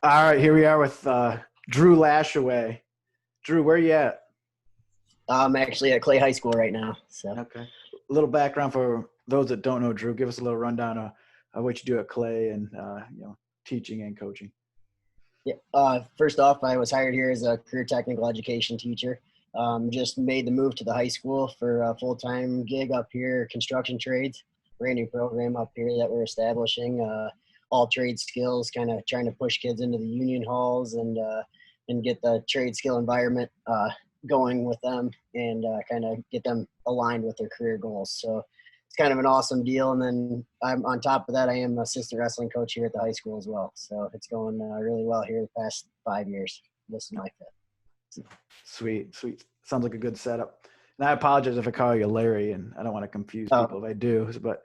All right, here we are with Drew Lashaway. Drew, where you at? I'm actually at Clay High School right now. So, Okay. A little background for those that don't know Drew. Give us a little rundown of what you do at Clay and teaching and coaching. yeah. First off, I was hired here as a career technical education teacher. Just made the move to the high school for a full-time gig up here, construction trades, brand new program up here that we're establishing. All trade skills, kind of trying to push kids into the union halls and get the trade skill environment going with them and kind of get them aligned with their career goals. So it's kind of an awesome deal. And then I'm on top of that, I am assistant wrestling coach here at the high school as well. So it's going really well here the past 5 years. This is my fifth. Sweet, sweet. Sounds like a good setup. And I apologize if I call you Larry, and I don't want to confuse people if I do. But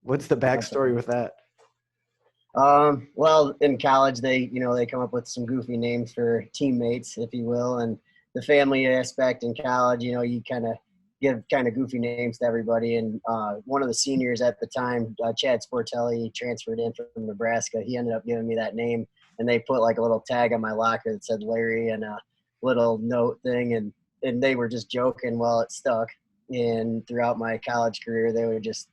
what's the backstory with that? Well, in college, they come up with some goofy names for teammates, if you will, and the family aspect in college, you kind of give kind of goofy names to everybody. And one of the seniors at the time, Chad Sportelli, transferred in from Nebraska. He ended up giving me that name, and they put like a little tag on my locker that said Larry and a little note thing, and they were just joking. Well, it stuck. And throughout my college career, they would just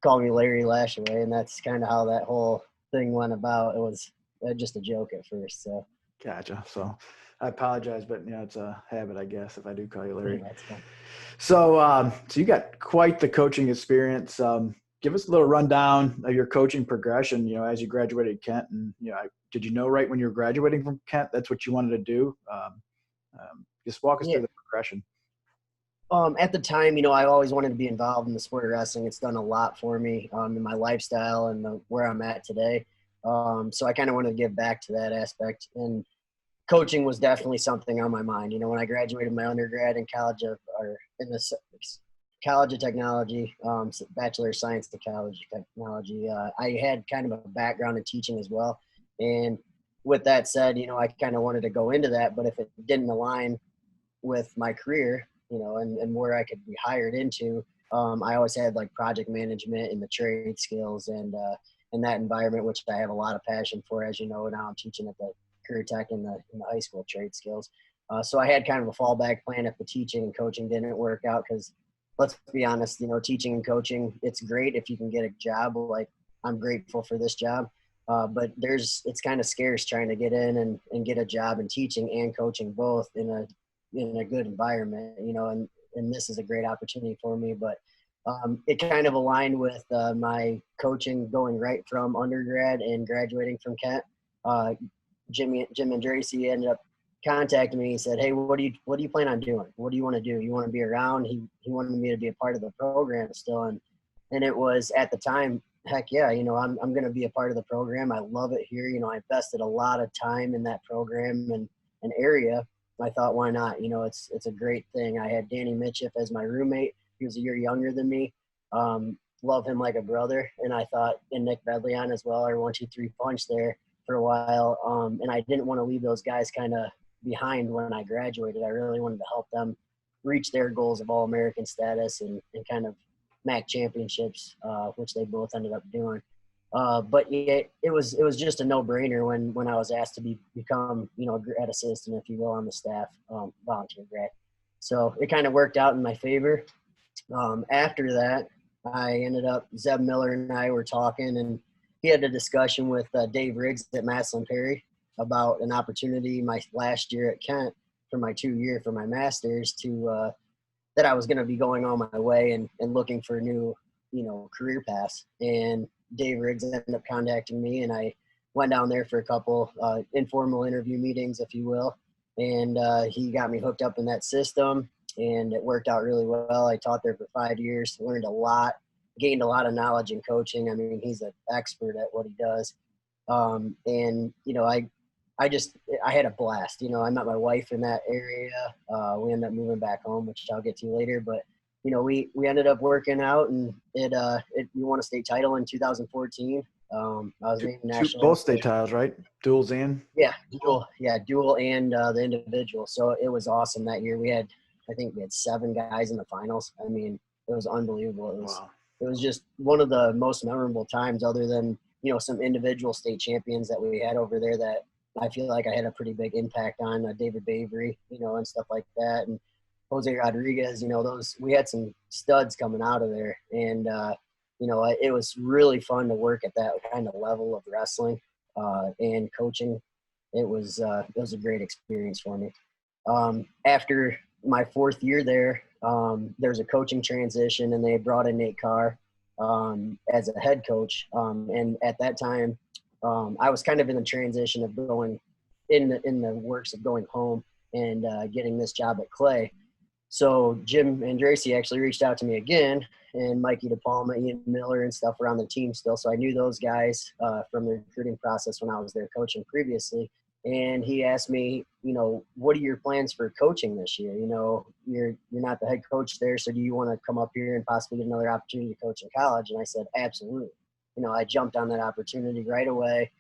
call me Larry Lashaway, and that's kind of how that whole thing went about. It was just a joke at first. So Gotcha. So I apologize, but it's a habit, I guess, if I do call you Larry. that's fun. So you got quite the coaching experience. Give us a little rundown of your coaching progression, as you graduated Kent. And, did you know right when you were graduating from Kent, that's what you wanted to do? Just walk us through the progression. At the time, I always wanted to be involved in the sport of wrestling. It's done a lot for me in my lifestyle and where I'm at today. So I kind of wanted to give back to that aspect. And coaching was definitely something on my mind. When I graduated my undergrad in in the College of Technology, Bachelor of Science Technology, I had kind of a background in teaching as well. And with that said, I kind of wanted to go into that, but if it didn't align with my career, and where I could be hired into, I always had like project management and the trade skills and in that environment, which I have a lot of passion for. As you know, now I'm teaching at the career tech in the high school trade skills. So I had kind of a fallback plan if the teaching and coaching didn't work out, because let's be honest, teaching and coaching, it's great if you can get a job. Like, I'm grateful for this job. But it's kind of scarce trying to get in and get a job in teaching and coaching both in a good environment, and this is a great opportunity for me. But it kind of aligned with my coaching going right from undergrad and graduating from Kent. Jim and Tracy ended up contacting me. He said, "Hey, what do you plan on doing? What do you want to do? You want to be around?" He wanted me to be a part of the program still, and it was at the time, heck yeah, I'm going to be a part of the program. I love it here. I invested a lot of time in that program and an area. I thought, why not? It's a great thing. I had Danny Mitchell as my roommate. He was a year younger than me. Love him like a brother. And I thought, and Nick Bedleon as well, our 1-2-3 punch there for a while. And I didn't want to leave those guys kind of behind when I graduated. I really wanted to help them reach their goals of All-American status and kind of MAC championships, which they both ended up doing. But yeah, it was just a no-brainer when I was asked to become a grad assistant, if you will, on the staff, volunteer grad. So it kind of worked out in my favor. After that, I ended up, Zeb Miller and I were talking, and he had a discussion with Dave Riggs at Massillon Perry about an opportunity my last year at Kent for my 2-year for my master's to that I was going to be going on my way and looking for a new career paths. And Dave Riggs ended up contacting me, and I went down there for a couple informal interview meetings, if you will. And he got me hooked up in that system, and it worked out really well. I taught there for 5 years, learned a lot, gained a lot of knowledge in coaching. I mean, he's an expert at what he does. And, I had a blast. I met my wife in that area. We ended up moving back home, which I'll get to later. But we ended up working out, and we won a state title in 2014. I was named national. Both state titles, right? Duals and? Yeah, dual and the individual. So it was awesome that year. I think we had 7 guys in the finals. I mean, it was unbelievable. It was just one of the most memorable times, other than some individual state champions that we had over there that I feel like I had a pretty big impact on David Bavery, and stuff like that. And Jose Rodriguez, we had some studs coming out of there. And, it was really fun to work at that kind of level of wrestling and coaching. It was a great experience for me. After my 4th year there, there's a coaching transition, and they brought in Ncaa as a head coach. And at that time, I was kind of in the transition of going in the works of going home and getting this job at Clay. So Jim Andracy actually reached out to me again, and Mikey DePalma, Ian Miller, and stuff were on the team still. So I knew those guys from the recruiting process when I was there coaching previously. And he asked me, what are your plans for coaching this year? You're not the head coach there, so do you want to come up here and possibly get another opportunity to coach in college? And I said, absolutely. I jumped on that opportunity right away.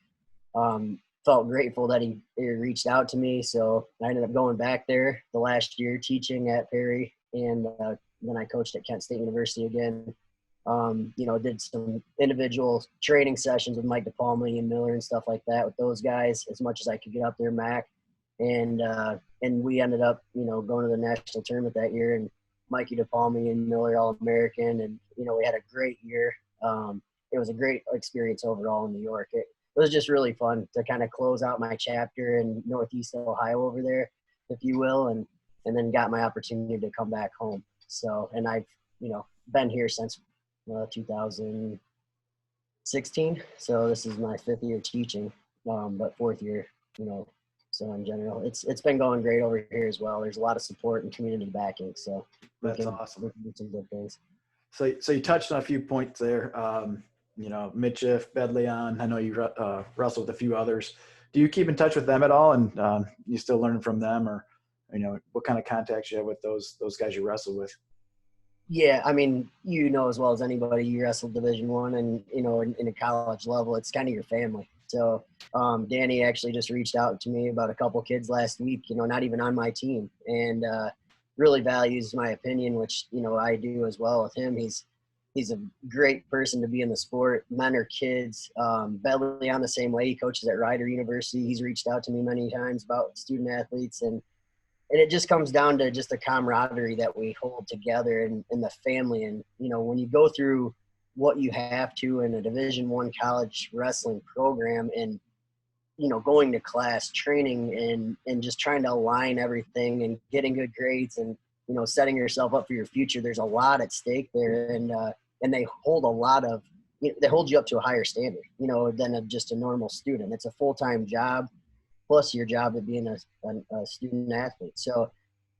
Felt grateful that he reached out to me. So I ended up going back there the last year teaching at Perry, and then I coached at Kent State University again. Did some individual training sessions with Mike DePalma and Miller and stuff like that with those guys as much as I could get up there, Mac. And we ended up, going to the national tournament that year, and Mikey DePalma and Miller All-American. And, we had a great year. It was a great experience overall in New York. It was just really fun to kind of close out my chapter in Northeast Ohio over there, if you will, and then got my opportunity to come back home. So, and I've, been here since 2016. So this is my 5th year teaching, but 4th year, so in general, it's been going great over here as well. There's a lot of support and community backing. So that's awesome. We can do some good things. So you touched on a few points there. Mitchell, Bedleon, I know you wrestled with a few others. Do you keep in touch with them at all? And you still learn from them, or, what kind of contacts you have with those guys you wrestle with? Yeah, I mean, as well as anybody, you wrestle Division I, and in a college level, it's kind of your family. So Danny actually just reached out to me about a couple kids last week, not even on my team, and really values my opinion, which I do as well with him. He's a great person to be in the sport. Men or kids, Bedley on the same way. He coaches at Rider University. He's reached out to me many times about student athletes, and it just comes down to just the camaraderie that we hold together and the family. And, when you go through what you have to in a Division I college wrestling program and, going to class, training, and just trying to align everything and getting good grades and, setting yourself up for your future, there's a lot at stake there. And they hold a lot of they hold you up to a higher standard, than just a normal student. It's a full-time job, plus your job of being a student athlete. So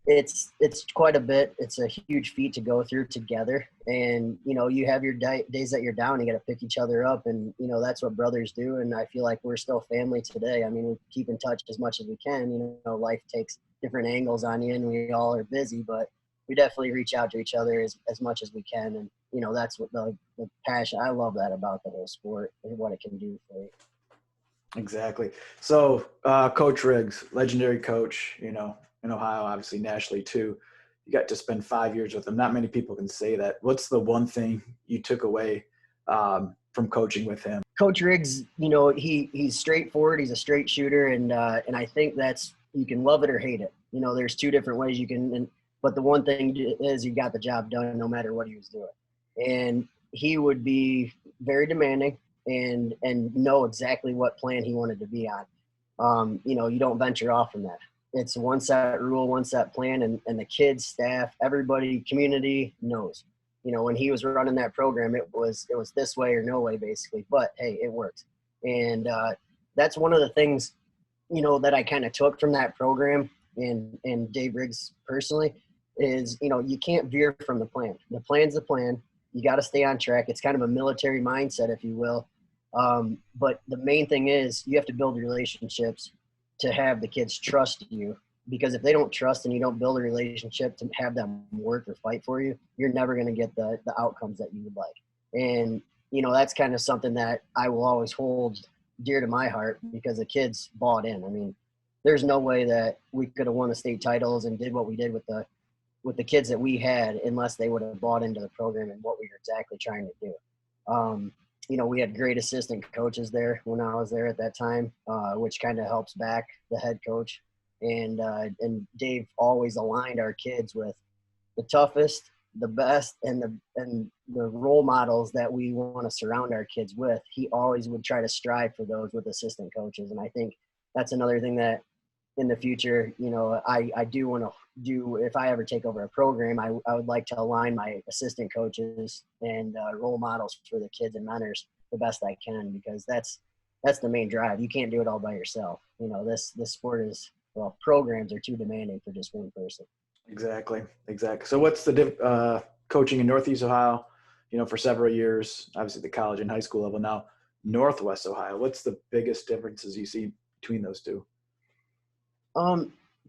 it's quite a bit. It's a huge feat to go through together. And, you have your days that you're down, you got to pick each other up. And, that's what brothers do. And I feel like we're still family today. I mean, we keep in touch as much as we can. Life takes different angles on you, and we all are busy, but we definitely reach out to each other as much as we can. And, that's what the passion, I love that about the whole sport and what it can do for you. Exactly. So Coach Riggs, legendary coach, in Ohio, obviously nationally too. You got to spend 5 years with him. Not many people can say that. What's the one thing you took away from coaching with him? Coach Riggs, he's straightforward. He's a straight shooter. And I think that's, you can love it or hate it. There's two different ways you can, but the one thing is he got the job done no matter what he was doing. And he would be very demanding and know exactly what plan he wanted to be on. You don't venture off from that. It's one set rule, one set plan, and the kids, staff, everybody, community knows. When he was running that program, it was this way or no way, basically. But hey, it worked. And that's one of the things, that I kind of took from that program and Dave Riggs personally is, you can't veer from the plan. The plan's the plan. You got to stay on track. It's kind of a military mindset, if you will. But the main thing is you have to build relationships to have the kids trust you, because if they don't trust and you don't build a relationship to have them work or fight for you, you're never going to get the outcomes that you would like. And, that's kind of something that I will always hold dear to my heart, because the kids bought in. I mean, there's no way that we could have won the state titles and did what we did with the kids that we had unless they would have bought into the program and what we were exactly trying to do. we had great assistant coaches there when I was there at that time, which kind of helps back the head coach. And Dave always aligned our kids with the toughest, the best, and the role models that we want to surround our kids with. He always would try to strive for those with assistant coaches. And I think that's another thing that in the future, I do want to do. If I ever take over a program, I would like to align my assistant coaches and role models for the kids and mentors the best I can, because that's the main drive. You can't do it all by yourself. This sport is, programs are too demanding for just one person. Exactly. So what's the coaching in Northeast Ohio, for several years, obviously the college and high school level, now Northwest Ohio, what's the biggest differences you see between those two?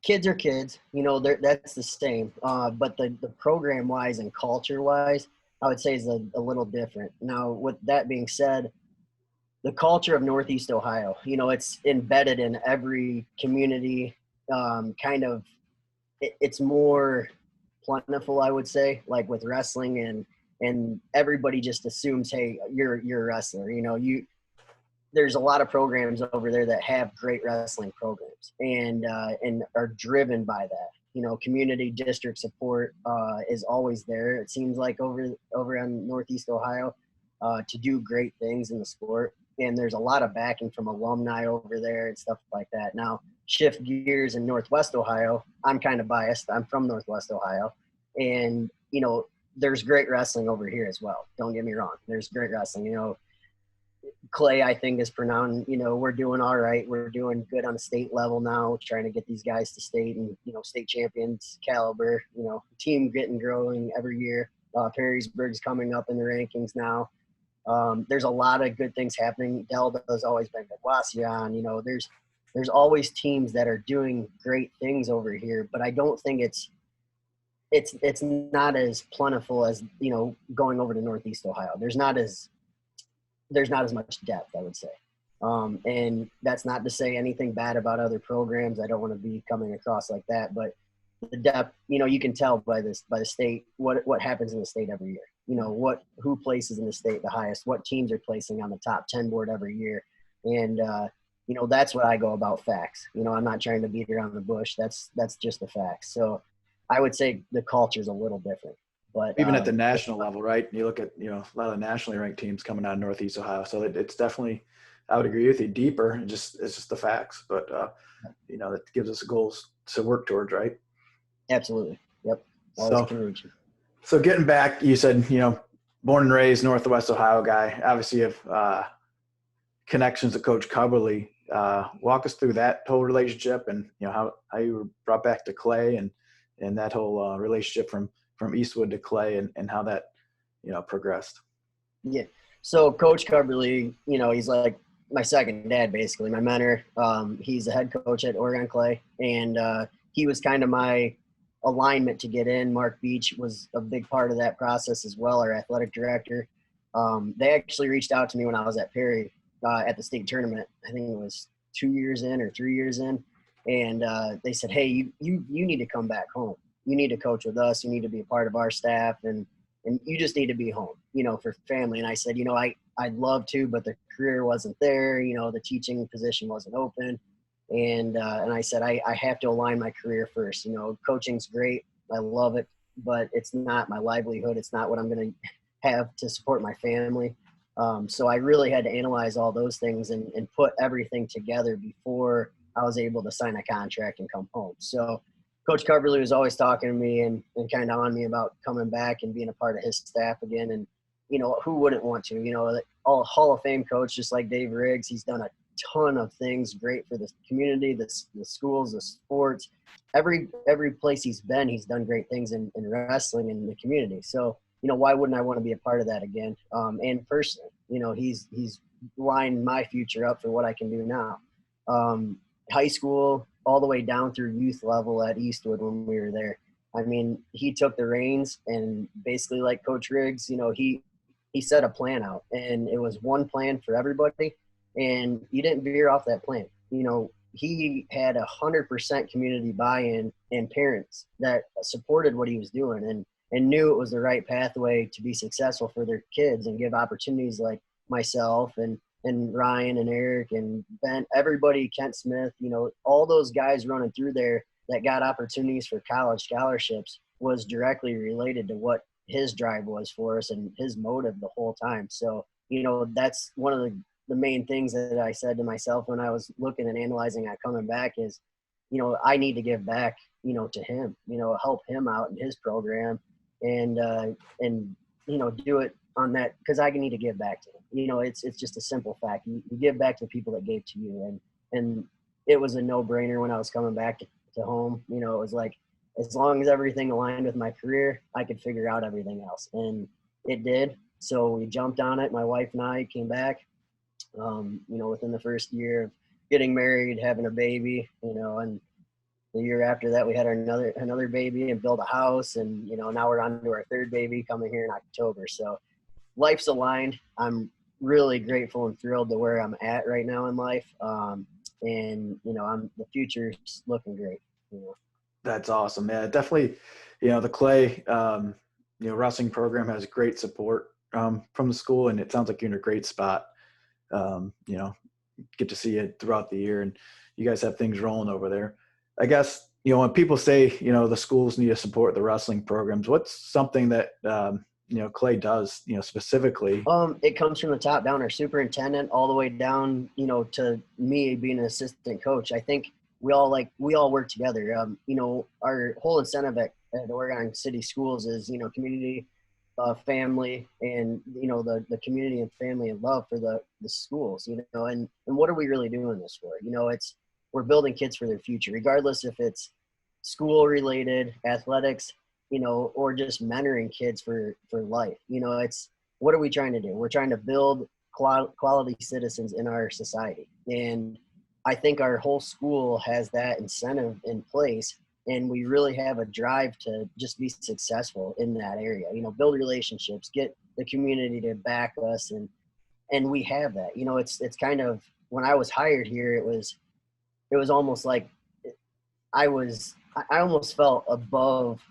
Kids are kids, that's the same. But the program wise and culture wise, I would say is a little different. Now, with that being said, the culture of Northeast Ohio, it's embedded in every community. It's more plentiful, I would say, like with wrestling, and everybody just assumes, hey, you're a wrestler. There's a lot of programs over there that have great wrestling programs and are driven by that. Community district support is always there. It seems like over on Northeast Ohio to do great things in the sport. And there's a lot of backing from alumni over there and stuff like that. Now, shift gears in Northwest Ohio, I'm kind of biased. I'm from Northwest Ohio. And, there's great wrestling over here as well. Don't get me wrong. There's great wrestling. Clay, I think, is pronounced. We're doing all right. We're doing good on the state level now, trying to get these guys to state and, state champions caliber, team growing every year. Perrysburg's coming up in the rankings now. There's a lot of good things happening. Delta's always been good. Wasion, there's always teams that are doing great things over here, but I don't think it's not as plentiful as, going over to Northeast Ohio. There's not as much depth, I would say. And that's not to say anything bad about other programs. I don't want to be coming across like that, but the depth, you can tell by the state, what happens in the state every year, who places in the state the highest, what teams are placing on the top 10 board every year. And, that's what I go about facts. I'm not trying to beat around the bush. That's just the facts. So I would say the culture is a little different. But even at the national level, right? You look at, a lot of nationally ranked teams coming out of Northeast Ohio. So it's definitely, I would agree with you, deeper. It's just the facts, but that gives us goals to work towards, right? Absolutely. Yep. So getting back, you said, born and raised Northwest Ohio guy, obviously you have connections to Coach Cubberley. Walk us through that whole relationship and, how you were brought back to Clay and that whole relationship from Eastwood to Clay and how that, progressed. Yeah. So Coach Cubberley, he's like my second dad, basically, my mentor. He's the head coach at Oregon Clay, and he was kind of my alignment to get in. Mark Beach was a big part of that process as well, our athletic director. They actually reached out to me when I was at Perry at the state tournament. I think it was 2 years in or 3 years in. And they said, hey, you need to come back home. You need to coach with us. You need to be a part of our staff. And you just need to be home, for family. And I said, I'd love to, but the career wasn't there. The teaching position wasn't open. And I said, I have to align my career first. Coaching's great. I love it, but it's not my livelihood. It's not what I'm going to have to support my family. So I really had to analyze all those things and put everything together before I was able to sign a contract and come home. So Coach Cubberley was always talking to me and kind of on me about coming back and being a part of his staff again. And, who wouldn't want to? All Hall of Fame coach, just like Dave Riggs, he's done a ton of things great for the community, the schools, the sports. Every place he's been, he's done great things in wrestling and the community. So, why wouldn't I want to be a part of that again? And personally, he's lined my future up for what I can do now. High school, all the way down through youth level at Eastwood when we were there. I mean, he took the reins and basically like Coach Riggs, he set a plan out, and it was one plan for everybody, and he didn't veer off that plan. He had 100% community buy-in and parents that supported what he was doing and knew it was the right pathway to be successful for their kids and give opportunities like myself and Ryan and Eric and Ben, everybody, Kent Smith, all those guys running through there that got opportunities for college scholarships was directly related to what his drive was for us and his motive the whole time. So, that's one of the main things that I said to myself when I was looking and analyzing at coming back is, I need to give back, to him, help him out in his program and do it on that because I need to give back to him. It's just a simple fact. You give back to the people that gave to you. And it was a no-brainer when I was coming back to home. It was like, as long as everything aligned with my career, I could figure out everything else. And it did. So we jumped on it. My wife and I came back, within the first year of getting married, having a baby, and the year after that we had another baby and built a house. And, now we're on to our third baby coming here in October. So life's aligned. I'm really grateful and thrilled to where I'm at right now in life. And, the future's looking great. That's awesome. Yeah, definitely. The Clay, wrestling program has great support from the school, and it sounds like you're in a great spot. Get to see it throughout the year, and you guys have things rolling over there. I guess, when people say, the schools need to support the wrestling programs, what's something that, Clay does, specifically? It comes from the top down, our superintendent, all the way down, to me being an assistant coach. I think we all work together. Our whole incentive at Oregon City Schools is, community, family, and, the community and family and love for the schools, and what are we really doing this for? We're building kids for their future, regardless if it's school related, athletics, or just mentoring kids for life. It's, what are we trying to do? We're trying to build quality citizens in our society. And I think our whole school has that incentive in place, and we really have a drive to just be successful in that area, build relationships, get the community to back us. And we have that, it's kind of, when I was hired here, it was almost like I almost felt above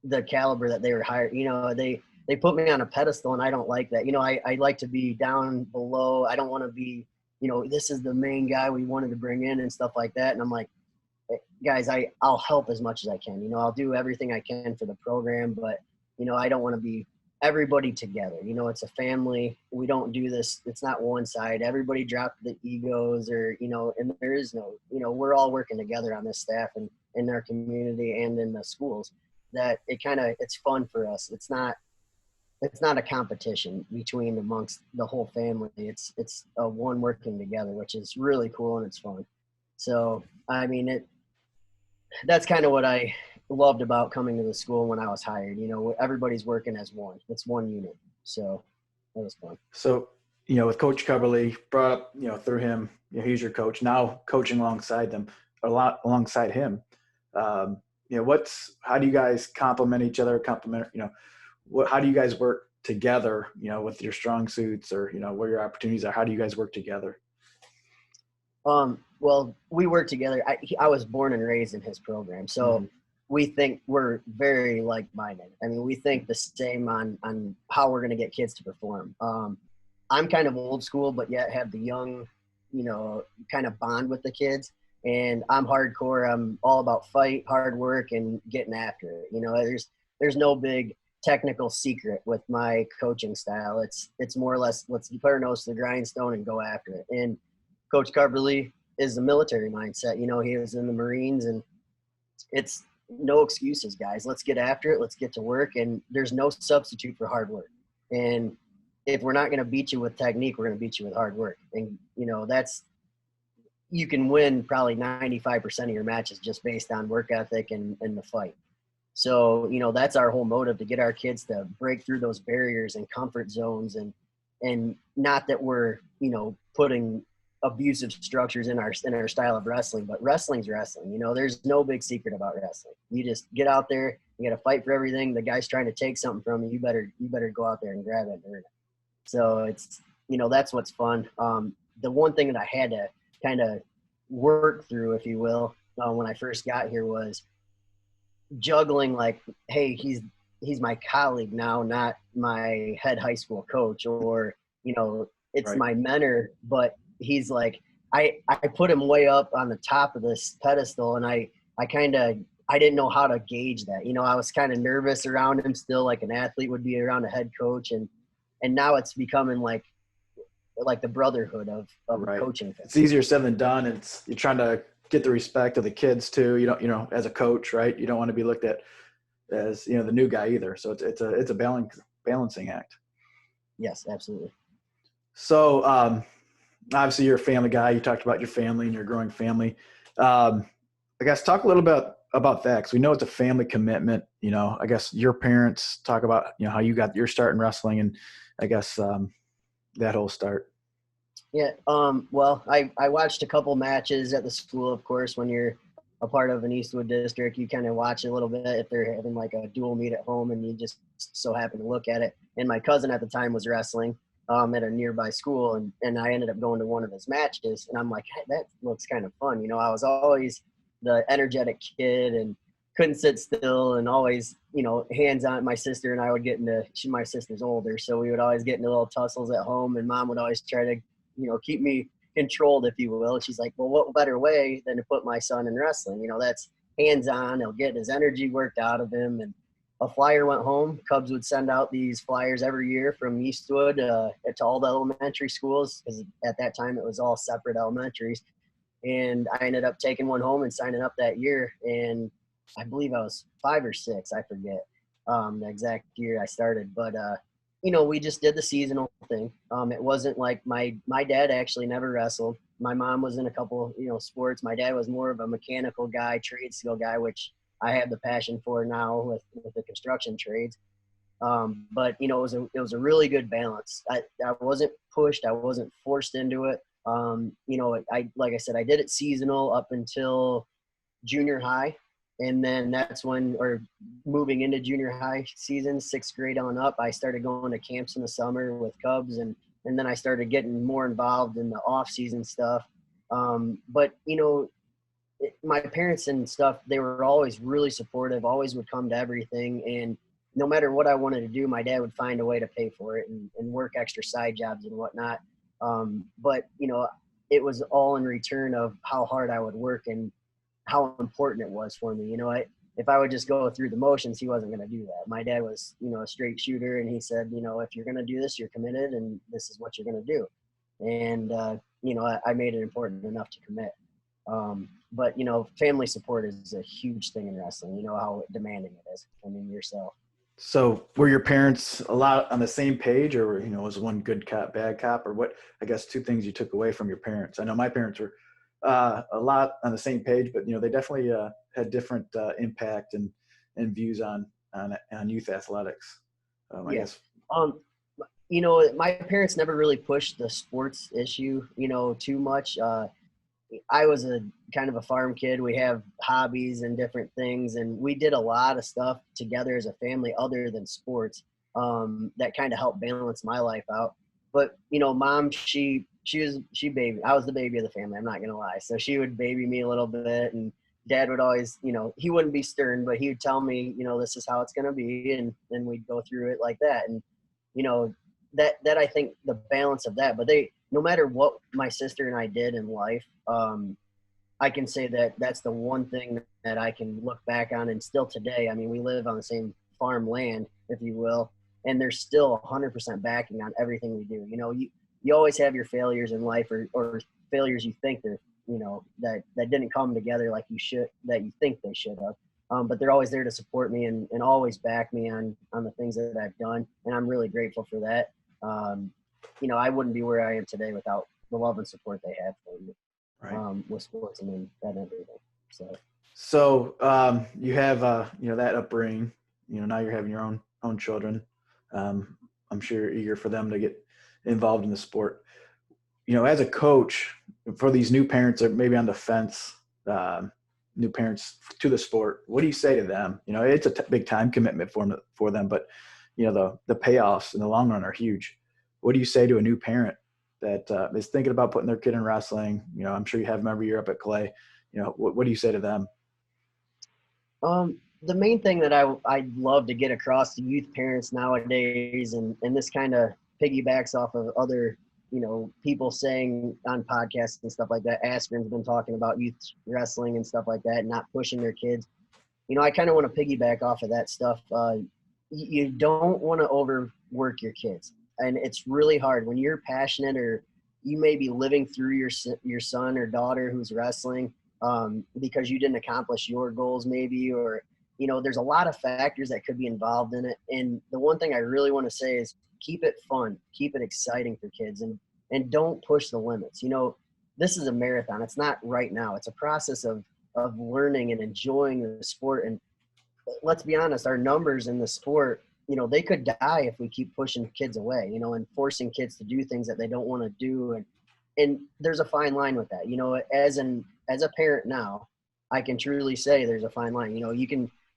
the caliber that they were hired. They put me on a pedestal, and I don't like that. I like to be down below. I don't want to be, this is the main guy we wanted to bring in and stuff like that. And I'm like, hey, guys, I'll help as much as I can. I'll do everything I can for the program, but, I don't want to be everybody together. It's a family. We don't do this. It's not one side. Everybody drop the egos or, and there is no, we're all working together on this staff and in our community and in the schools, that it's fun for us. It's not a competition amongst the whole family. It's a one working together, which is really cool and it's fun. So, I mean, that's kind of what I loved about coming to the school when I was hired. Everybody's working as one. It's one unit. So that was fun. So, with Coach Cubberley, brought up, through him, he's your coach now, coaching alongside him. How do you guys complement each other? How do you guys work together, with your strong suits or, where your opportunities are? How do you guys work together? Well, we work together. I was born and raised in his program. So we think we're very like-minded. I mean, we think the same on how we're going to get kids to perform. I'm kind of old school, but yet have the young, kind of bond with the kids. And I'm hardcore. I'm all about fight, hard work, and getting after it. There's no big technical secret with my coaching style. It's more or less, let's put our nose to the grindstone and go after it. And Coach Cubberley is the military mindset. He was in the Marines, and it's no excuses, guys. Let's get after it. Let's get to work. And there's no substitute for hard work. And if we're not going to beat you with technique, we're going to beat you with hard work. And, you can win probably 95% of your matches just based on work ethic and the fight. So, that's our whole motive, to get our kids to break through those barriers and comfort zones, and not that we're, putting abusive structures in our style of wrestling, but wrestling's wrestling. There's no big secret about wrestling. You just get out there, you got to fight for everything. The guy's trying to take something from you. You better go out there and grab it and earn it. So it's, that's what's fun. The one thing that I had to kind of work through, if you will, when I first got here was juggling, hey, he's my colleague now, not my head high school coach, or it's Right. my mentor, but he's like, I put him way up on the top of this pedestal, and I didn't know how to gauge that. I was kind of nervous around him still, like an athlete would be around a head coach, and now it's becoming like the brotherhood of a Right. coaching It's family. easier said than done. You're trying to get the respect of the kids too. As a coach, right? You don't want to be looked at as, the new guy either. So it's a balancing act. Yes, absolutely. So, obviously you're a family guy. You talked about your family and your growing family. I guess talk a little bit about that, because we know it's a family commitment. I guess your parents talk about, how you got your start in wrestling, and I guess that whole start. Yeah. Well, I watched a couple matches at the school, of course. When you're a part of an Eastwood district, you kind of watch a little bit if they're having like a dual meet at home, and you just so happen to look at it. And my cousin at the time was wrestling at a nearby school, and I ended up going to one of his matches, and I'm like, hey, that looks kind of fun. I was always the energetic kid and couldn't sit still, and always, hands on. My sister and I would get into, my sister's older, so we would always get into little tussles at home, and mom would always try to keep me controlled, if you will. And she's like, well, what better way than to put my son in wrestling? That's hands-on. He'll get his energy worked out of him. And a flyer went home. Cubs would send out these flyers every year from Eastwood to all the elementary schools, because at that time it was all separate elementaries. And I ended up taking one home and signing up that year. And I believe I was 5 or 6, I forget the exact year I started. But we just did the seasonal thing. It wasn't like my dad actually never wrestled. My mom was in a couple, sports. My dad was more of a mechanical guy, trade skill guy, which I have the passion for now with the construction trades. But it was a really good balance. I wasn't pushed. I wasn't forced into it. I like I said, I did it seasonal up until junior high. And then that's when, or moving into junior high season, 6th grade on up, I started going to camps in the summer with Cubs. And then I started getting more involved in the off season stuff. But my parents and stuff, they were always really supportive, always would come to everything. And no matter what I wanted to do, my dad would find a way to pay for it and work extra side jobs and whatnot. But it was all in return of how hard I would work and how important it was for me. If I would just go through the motions, he wasn't going to do that. My dad was, a straight shooter, and he said, if you're going to do this, you're committed, and this is what you're going to do. And, I made it important enough to commit. But, family support is a huge thing in wrestling. You know how demanding it is. I mean, yourself. So were your parents a lot on the same page, or, was one good cop, bad cop, or what? I guess 2 things you took away from your parents. I know my parents were a lot on the same page, but, they definitely had different impact and views on youth athletics. I Yeah. guess. My parents never really pushed the sports issue, too much. I was a kind of a farm kid. We have hobbies and different things, and we did a lot of stuff together as a family other than sports that kind of helped balance my life out. But mom, she baby. I was the baby of the family. I'm not gonna lie. So she would baby me a little bit, and dad would always, he wouldn't be stern, but he would tell me, this is how it's gonna be, and then we'd go through it like that. And you know, that I think the balance of that. But no matter what my sister and I did in life, I can say that that's the one thing that I can look back on, and still today. I mean, we live on the same farmland, if you will, and there's still 100% backing on everything we do. You always have your failures in life, or failures you think they're, that didn't come together like that you think they should have. But they're always there to support me and always back me on the things that I've done, and I'm really grateful for that. I wouldn't be where I am today without the love and support they had for me. Right. With sports and everything. So you have that upbringing. Now you're having your own children. I'm sure you're eager for them to get involved in the sport. As a coach, for these new parents that maybe on the fence, new parents to the sport, what do you say to them? It's a big time commitment for them, but the payoffs in the long run are huge. What do you say to a new parent that is thinking about putting their kid in wrestling? I'm sure you have them every year up at Clay. What do you say to them? The main thing that I'd love to get across to youth parents nowadays, and this kind of piggybacks off of other people saying on podcasts and stuff like that, Askren's been talking about youth wrestling and stuff like that, not pushing their kids. I kind of want to piggyback off of that stuff. You don't want to overwork your kids. And it's really hard when you're passionate, or you may be living through your son or daughter who's wrestling because you didn't accomplish your goals maybe, or, there's a lot of factors that could be involved in it. And the one thing I really want to say is keep it fun, keep it exciting for kids, and don't push the limits. This is a marathon. It's not right now. It's a process of learning and enjoying the sport. And let's be honest, our numbers in the sport, they could die if we keep pushing kids away, and forcing kids to do things that they don't want to do. And there's a fine line with that. As a parent now, I can truly say there's a fine line.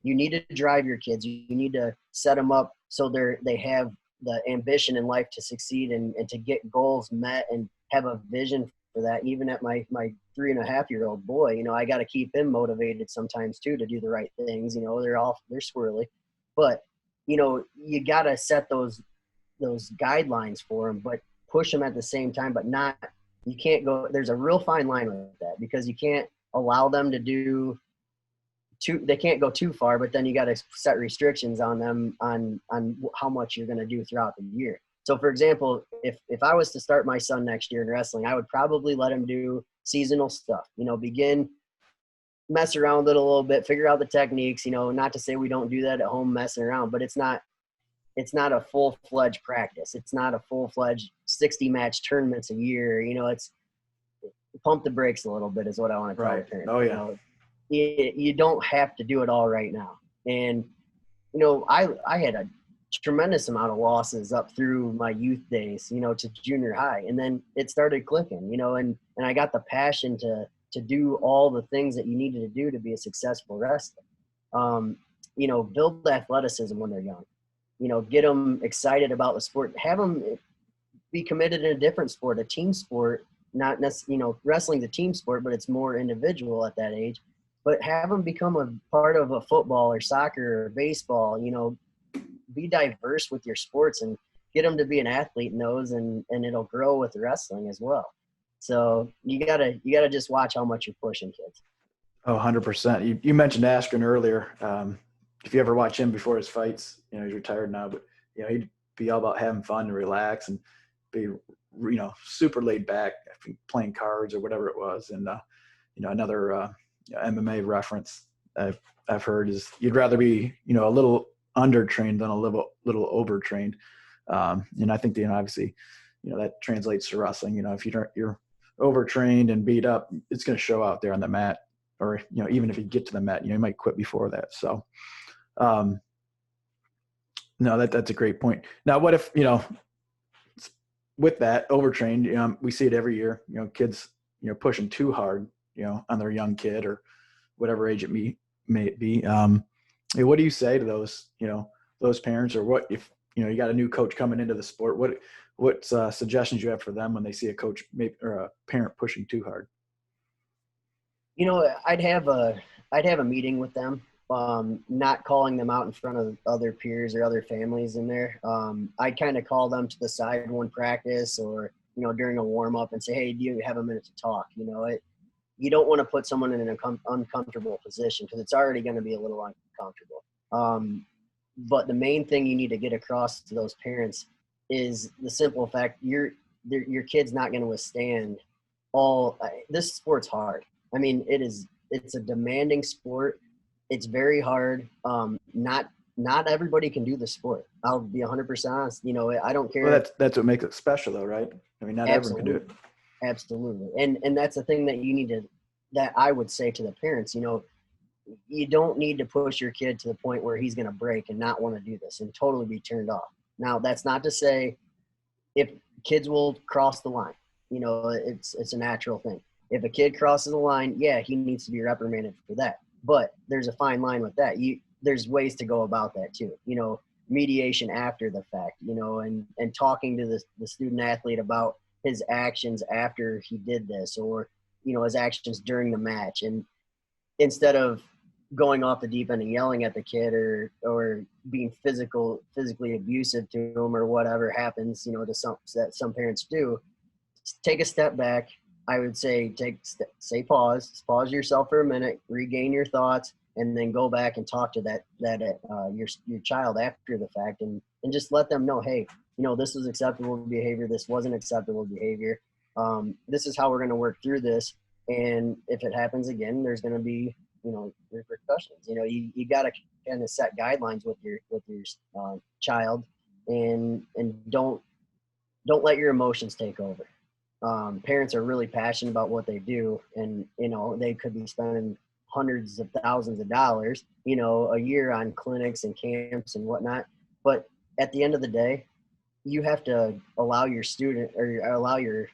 You need to drive your kids. You need to set them up so they have the ambition in life to succeed and to get goals met and have a vision for that. Even at my 3.5-year-old boy, I got to keep him motivated sometimes too to do the right things. They're squirrely, but you got to set those guidelines for them, but push them at the same time. But you can't go. There's a real fine line with that, because you can't allow them to do they can't go too far, but then you got to set restrictions on them on how much you're going to do throughout the year. So for example, if I was to start my son next year in wrestling, I would probably let him do seasonal stuff, mess around with it a little bit, figure out the techniques, not to say we don't do that at home messing around, but it's not a full-fledged practice. It's not a full-fledged 60-match tournaments a year. It's pump the brakes a little bit is what I want to tell the parents. Oh, yeah. You don't have to do it all right now. And, I had a tremendous amount of losses up through my youth days, to junior high. And then it started clicking, and I got the passion to do all the things that you needed to do to be a successful wrestler. Build athleticism when they're young, get them excited about the sport, have them be committed in a different sport, a team sport, not necessarily, wrestling's a team sport, but it's more individual at that age. But have them become a part of a football or soccer or baseball, be diverse with your sports and get them to be an athlete in those, and it'll grow with wrestling as well. So you gotta just watch how much you're pushing kids. Oh, 100%. You mentioned Askren earlier. If you ever watch him before his fights, he's retired now, but he'd be all about having fun and relax and be, super laid back, playing cards or whatever it was. And another MMA reference I've heard is you'd rather be a little undertrained than a little overtrained. And I think obviously that translates to wrestling. If you're overtrained and beat up, it's going to show out there on the mat, or even if you get to the mat, you might quit before that. So no, that's a great point. Now what if with that overtrained, we see it every year, kids pushing too hard on their young kid or whatever age it may be. What do you say to those parents, or what if you got a new coach coming into the sport? What suggestions you have for them when they see a coach or a parent pushing too hard? I'd have a meeting with them, not calling them out in front of other peers or other families in there. I'd kind of call them to the side one practice, or during a warm up, and say, hey, do you have a minute to talk? You don't want to put someone in an uncomfortable position, because it's already going to be a little uncomfortable. But the main thing you need to get across to those parents is the simple fact your kid's not going to withstand this sport's hard. I mean, it's a demanding sport. It's very hard. Not everybody can do the sport. I'll be 100% honest. I don't care. Well, that's what makes it special though, right? I mean, not everyone can do it. Absolutely. And that's the thing that I would say to the parents, you don't need to push your kid to the point where he's going to break and not want to do this and totally be turned off. Now, that's not to say if kids will cross the line, it's a natural thing. If a kid crosses the line, yeah, he needs to be reprimanded for that. But there's a fine line with that. There's ways to go about that too. Mediation after the fact, and talking to the student athlete about his actions after he did this, or, his actions during the match. And instead of going off the deep end and yelling at the kid or being physically abusive to him or whatever happens, that some parents do, take a step back. I would say pause yourself for a minute, regain your thoughts, and then go back and talk to your child after the fact, and just let them know, hey, this was acceptable behavior, this wasn't acceptable behavior. This is how we're going to work through this, and if it happens again, there's going to be repercussions. You got to kind of set guidelines with your child, and don't let your emotions take over. Parents are really passionate about what they do, and they could be spending hundreds of thousands of dollars a year on clinics and camps and whatnot, but at the end of the day, you have to allow your student or allow your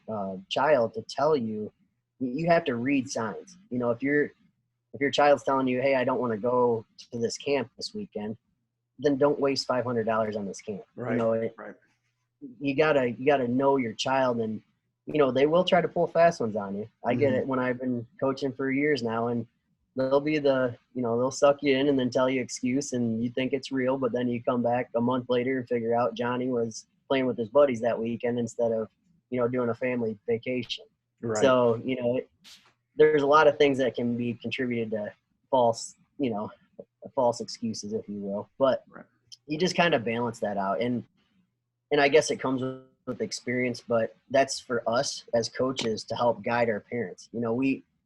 child to tell you. You have to read signs. If your child's telling you, hey, I don't want to go to this camp this weekend, then don't waste $500 on this camp. Right. Right. You gotta know your child, and they will try to pull fast ones on you. I get it when I've been coaching for years now, and they'll be they'll suck you in and then tell you excuse, and you think it's real, but then you come back a month later and figure out Johnny was playing with his buddies that weekend instead of doing a family vacation. Right. So there's a lot of things that can be contributed to false excuses, if you will, but you just kind of balance that out, and I guess it comes with experience, but that's for us as coaches to help guide our parents.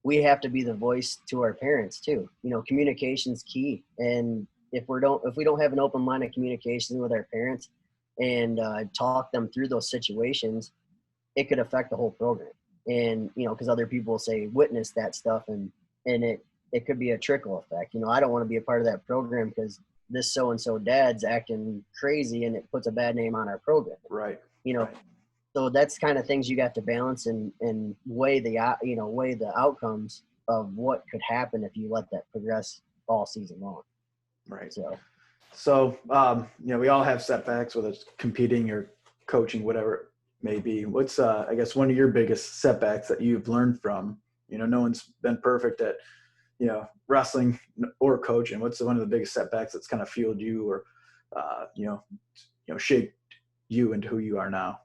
We have to be the voice to our parents too. Communication's key, and if we don't have an open line of communication with our parents and talk them through those situations, it could affect the whole program. And because other people say witness that stuff, and it could be a trickle effect. I don't want to be a part of that program because this so-and-so dad's acting crazy, and it puts a bad name on our program. Right. Right. So that's kind of things you got to balance and weigh the outcomes of what could happen if you let that progress all season long. Right. So we all have setbacks, whether it's competing or coaching, whatever it may be. What's, I guess, one of your biggest setbacks that you've learned from? No one's been perfect at, wrestling or coaching. What's one of the biggest setbacks that's kind of fueled you or, shaped you into who you are now?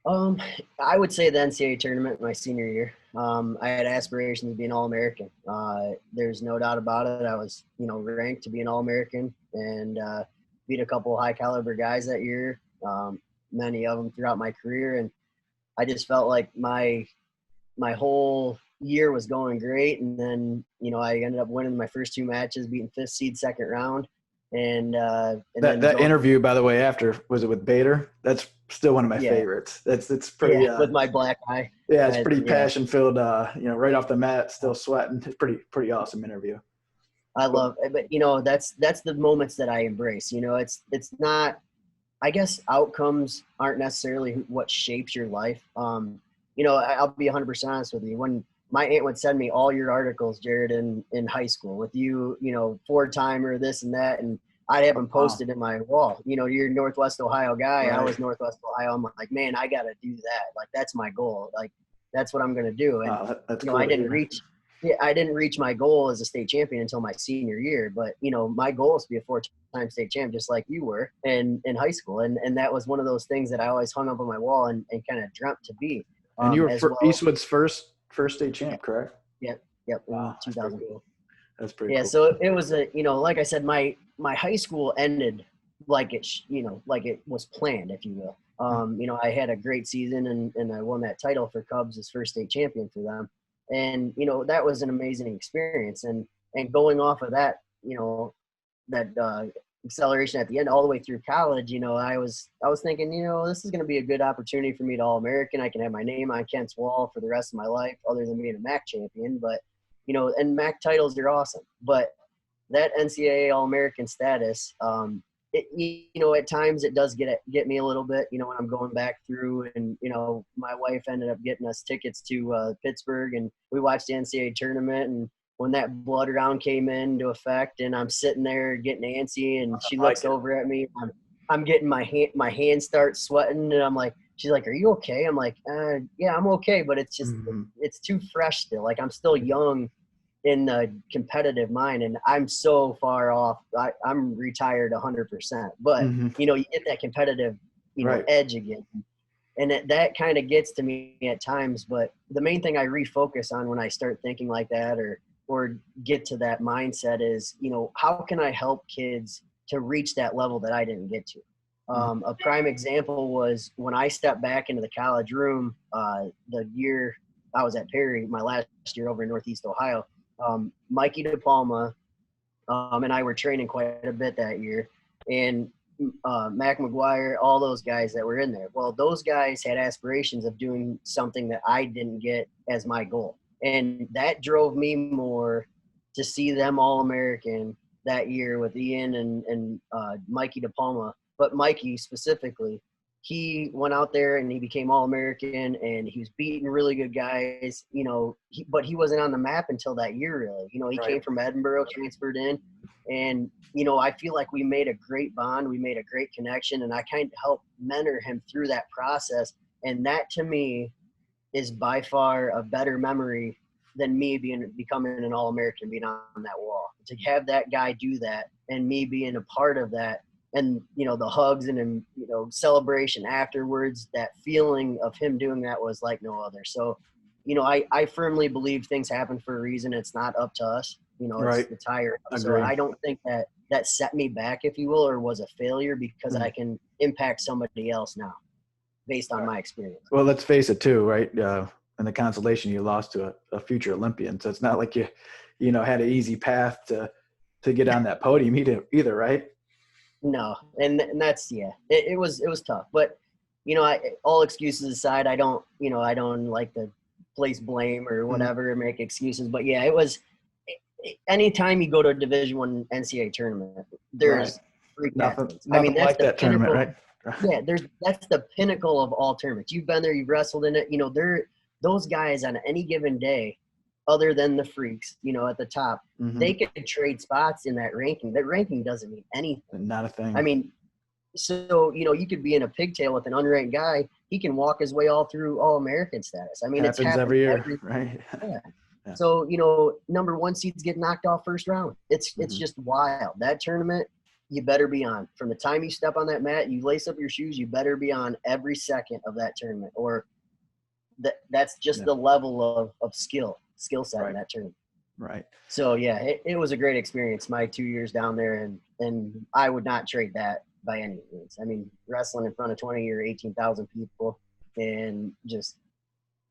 I would say the Ncaa Tournament my senior year. I had aspirations to be an All-American. There's no doubt about it. I was, ranked to be an All-American, and beat a couple high caliber guys that year, many of them throughout my career. And I just felt like my whole year was going great. And then, I ended up winning my first two matches, beating 5th seed second round. And that interview, by the way, after, was it with Bader? That's still one of my favorites. It's pretty with my black eye. Yeah, it's pretty passion filled. Right off the mat, still sweating. It's pretty awesome interview. I love it, but that's the moments that I embrace. It's not. I guess outcomes aren't necessarily what shapes your life. I'll be 100% honest with you. When my aunt would send me all your articles, Jared, in high school with you, 4-timer, this and that, and I'd have them posted in my wall. You're a Northwest Ohio guy. Right. I was Northwest Ohio. I'm like, man, I got to do that. Like, that's my goal. Like, that's what I'm going to do. And, that's cool I didn't reach my goal as a state champion until my senior year. But, my goal is to be a 4-time state champ, just like you were in high school. And that was one of those things that I always hung up on my wall and kind of dreamt to be. And you were Eastwood's first state champ, correct? Yep. Wow, 2004. That's pretty cool. So it was like I said, my high school ended like it was planned, if you will. I had a great season and I won that title for Cubs as first state champion for them. And, that was an amazing experience. And going off of that, that acceleration at the end all the way through college, I was thinking, this is going to be a good opportunity for me to All-American. I can have my name on Kent's wall for the rest of my life other than being a MAC champion. But, and MAC titles are awesome. But that NCAA All-American status, at times it does get me a little bit, when I'm going back through and, my wife ended up getting us tickets to Pittsburgh and we watched the NCAA tournament. And when that blood round came into effect and I'm sitting there getting antsy and she looks over at me, I'm getting my hands start sweating and I'm like, she's like, are you okay? I'm like, yeah, I'm okay. But it's just, it's too fresh still. Like, I'm still young in the competitive mind and I'm so far off. I'm retired 100%, but you get that competitive, right. edge again. And that kind of gets to me at times. But the main thing I refocus on when I start thinking like that or get to that mindset is, how can I help kids to reach that level that I didn't get to? A prime example was when I stepped back into the college room the year I was at Perry, my last year over in Northeast Ohio. Mikey DePalma and I were training quite a bit that year. And Mac McGuire, all those guys that were in there. Well, those guys had aspirations of doing something that I didn't get as my goal. And that drove me more to see them All-American that year with Ian and Mikey DePalma. But Mikey specifically, he went out there and he became All-American and he was beating really good guys, but he wasn't on the map until that year, really. He came from Edinburgh, transferred in. And, I feel like we made a great bond. We made a great connection. And I kind of helped mentor him through that process. And that, to me, is by far a better memory than me becoming an All-American, being on that wall. To have that guy do that and me being a part of that and, the hugs and, celebration afterwards, that feeling of him doing that was like no other. So, I firmly believe things happen for a reason. It's not up to us. It's higher. So I don't think that set me back, if you will, or was a failure because I can impact somebody else now based on my experience. Well, let's face it too, right? In the consolation, you lost to a future Olympian. So it's not like you had an easy path to get on that podium either, right? No. And that's, it was tough, but all excuses aside, I don't like to place blame or whatever, or make excuses, but it was, anytime you go to a Division I NCAA tournament, there's freak athletes. Nothing that's like that tournament, right? Yeah, that's the pinnacle of all tournaments. You've been there, you've wrestled in it. Those guys on any given day, other than the freaks, at the top, they could trade spots in that ranking. That ranking doesn't mean anything. Not a thing. I mean, so you could be in a pigtail with an unranked guy. He can walk his way all through All-American status. I mean, it happens every year, right? Yeah. So, number one seeds get knocked off first round. It's just wild. That tournament, you better be on. From the time you step on that mat, you lace up your shoes, you better be on every second of that tournament. Or that's just the level of skill set in that tournament. Right. So, it was a great experience, my 2 years down there, and I would not trade that by any means. I mean, wrestling in front of 20 or 18,000 people and just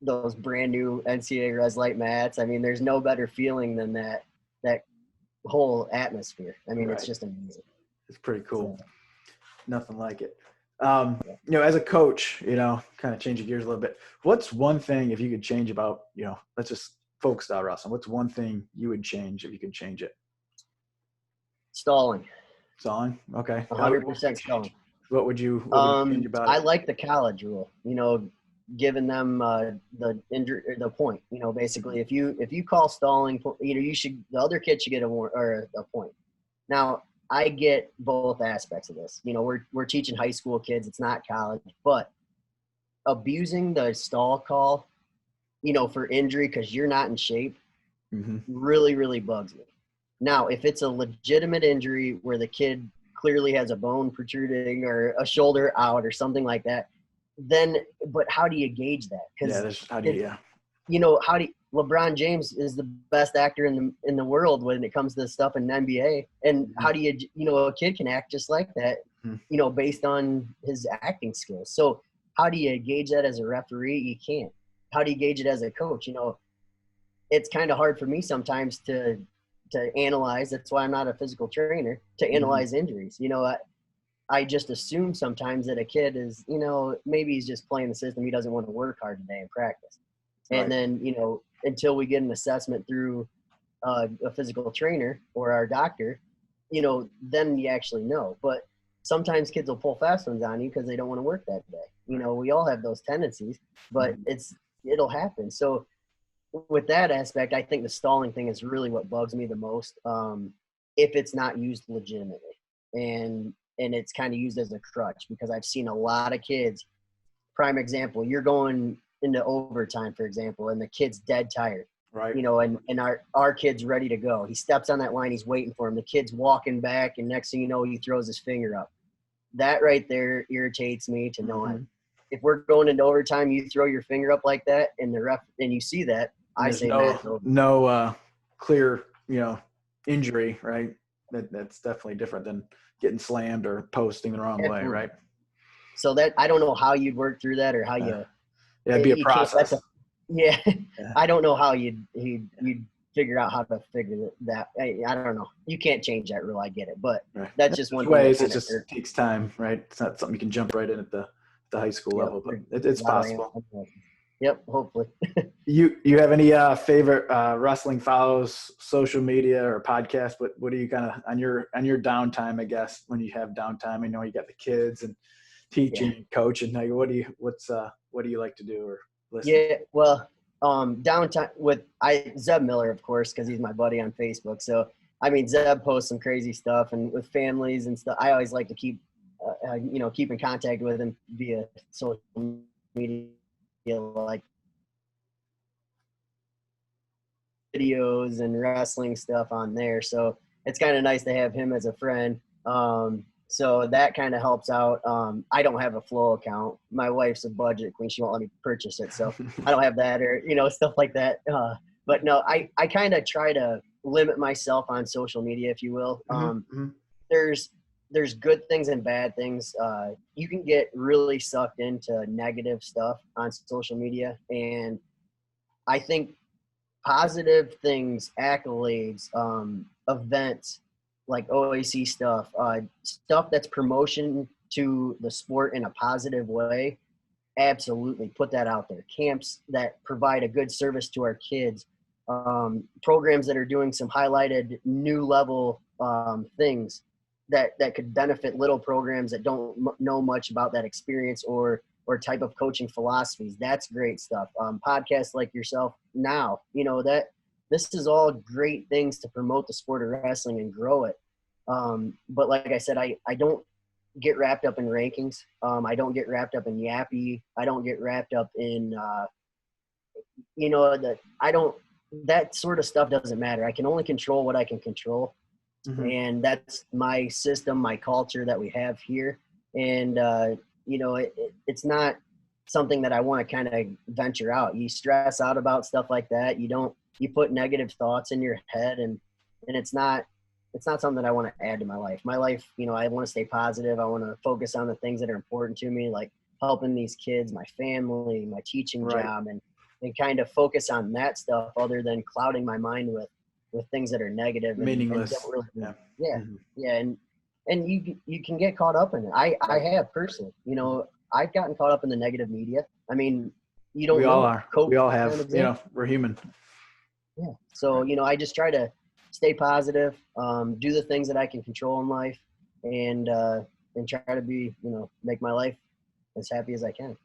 those brand new NCAA Res Light mats. I mean, there's no better feeling than that whole atmosphere. I mean, It's just amazing. It's pretty cool. So, nothing like it. As a coach, kind of changing gears a little bit, what's one thing, if you could change about, let's just folk style wrestling, what's one thing you would change if you could change it? Stalling. Okay. 100% stalling. What would you change about it? I like the college rule, giving them the point. Basically, if you call stalling, the other kid should get a point. Now, I get both aspects of this. We're teaching high school kids. It's not college, but abusing the stall call, for injury because you're not in shape, really, really bugs me. Now, if it's a legitimate injury where the kid clearly has a bone protruding or a shoulder out or something like that, but how do you gauge that? LeBron James is the best actor in the world when it comes to this stuff in the NBA. And how do a kid can act just like that, based on his acting skills. So how do you gauge that as a referee? You can't. How do you gauge it as a coach? It's kind of hard for me sometimes to analyze. That's why I'm not a physical trainer, to analyze injuries. I just assume sometimes that a kid is, maybe he's just playing the system. He doesn't want to work hard today in practice. Right. And then, until we get an assessment through a physical trainer or our doctor, then you actually know. But sometimes kids will pull fast ones on you because they don't want to work that day. We all have those tendencies, but it'll happen. So with that aspect, I think the stalling thing is really what bugs me the most, if it's not used legitimately. And it's kind of used as a crutch, because I've seen a lot of kids, prime example, you're going into overtime, for example, and the kid's dead tired. Right. And our kid's ready to go. He steps on that line, he's waiting for him. The kid's walking back, and next thing you know, he throws his finger up. That right there irritates me to no end. if we're going into overtime, you throw your finger up like that, and the ref, and you see that, And I there's say match over. no clear, injury, right? That's definitely different than getting slammed or posting the wrong way, right? So that I don't know how you'd work through that or how Yeah, it'd be a you can't. process. Yeah, Yeah. I don't know how you'd figure out how to figure that. I don't know. You can't change that rule. I get it, but Right. that's just one Ways thing it just takes time, right? It's not something you can jump right in at the high school level, but it's possible. Yep, hopefully. You have any favorite wrestling follows, social media or podcast? What do you kind of on your downtime? I guess when you have downtime, I know you got the kids and teaching and coaching. Like, what do you like to do or listen? Yeah, well, downtime with Zeb Miller, of course, because he's my buddy on Facebook. So I mean, Zeb posts some crazy stuff, and with families and stuff, I always like to keep keep in contact with him via social media, like videos and wrestling stuff on there. So it's kind of nice to have him as a friend. So that kind of helps out. I don't have a Flow account. My wife's a budget queen. She won't let me purchase it. So I don't have that or, stuff like that. But no, I kind of try to limit myself on social media, if you will. There's good things and bad things. You can get really sucked into negative stuff on social media. And I think positive things, accolades, events like OAC stuff, stuff that's promotion to the sport in a positive way. Absolutely put that out there. Camps that provide a good service to our kids, programs that are doing some highlighted new level things that could benefit little programs that don't know much about that experience or type of coaching philosophies. That's great stuff. Podcasts like yourself now, that this is all great things to promote the sport of wrestling and grow it. But like I said, I don't get wrapped up in rankings. I don't get wrapped up in yappy. I don't get wrapped up in, that sort of stuff doesn't matter. I can only control what I can control. Mm-hmm. And that's my system, my culture that we have here. And, it's not something that I want to kind of venture out. You stress out about stuff like that. You put negative thoughts in your head and it's not something that I want to add to my life. My life, I want to stay positive. I want to focus on the things that are important to me, like helping these kids, my family, my teaching job, and kind of focus on that stuff other than clouding my mind with things that are negative and meaningless. And don't really, yeah. And you can get caught up in it. I have personally, I've gotten caught up in the negative media. I mean, you don't. We all are. We all have. We're human. Yeah. So I just try to stay positive, do the things that I can control in life, and try to be, make my life as happy as I can.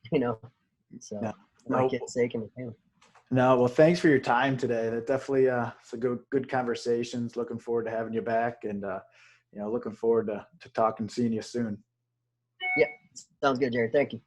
So for my kids' sake and my family. No, well, thanks for your time today. That definitely some good conversations. Looking forward to having you back, and looking forward to talking, seeing you soon. Yeah, sounds good, Jared. Thank you.